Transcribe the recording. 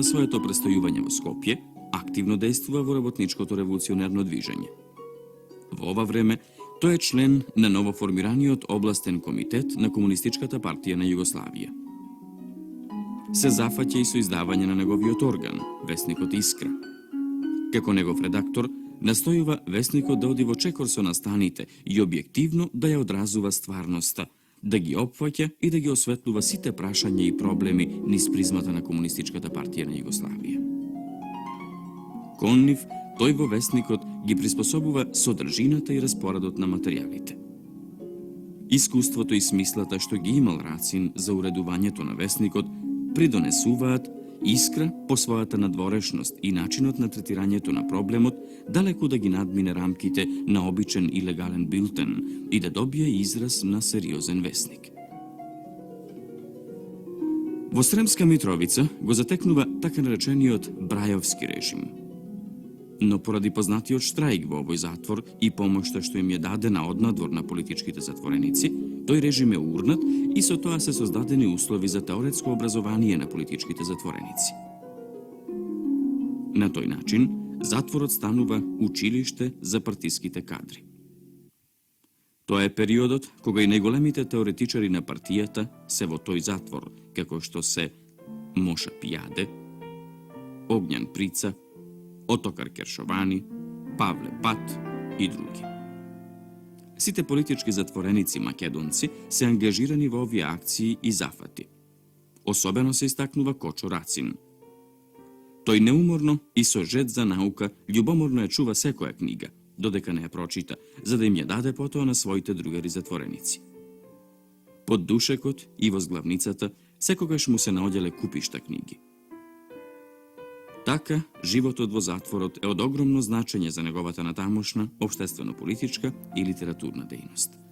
своето престојување во Скопје, активно действува во работничкото револуционерно движење. Во ова време, тој е член на новоформираниот областен комитет на Комунистичката партија на Југославија. Се зафаќа и со издавање на неговиот орган, весникот Искра. Како негов редактор, настојува весникот да оди во чекор со настаните и објективно да ја одразува стварноста, да ги опфаќа и да ги осветлува сите прашања и проблеми низ призмата на Комунистичката партија на Југославија. Кон нив, тој во весникот ги приспособува содржината и распоредот на материјалите. Искуството и смислата што ги имал Рацин за уредувањето на весникот придонесуваат Искра по својата надворешност и начинот на третирањето на проблемот далеку да ги надмине рамките на обичен и легален билтен и да добие израз на сериозен весник. Во Сремска Митровица го затекнува така наречениот Брајовски режим. Но поради познатиот штрајк во овој затвор и помошта што им ја дадена однадвор на политичките затвореници, тој режим е урнат и со тоа се создадени услови за теоретско образование на политичките затвореници. На тој начин, затворот станува училиште за партиските кадри. Тоа е периодот кога и најголемите теоретичари на партијата се во тој затвор, како што се Моша Пијаде, Огњан Прица, Отокар Кершовани, Павле Пат и други. Сите политички затвореници македонци се ангажирани во овие акции и зафати. Особено се истакнува Кочо Рацин. Тој неуморно и со жет за наука љубоморно ја чува секоја книга, додека не ја прочита, за да им ја даде потоа на своите другари затвореници. Под душекот и во зглавницата секогаш му се наоѓале купишта книги. Така, животот во затворот е од огромно значење за неговата натамошна, општествено-политичка и литературна дејност.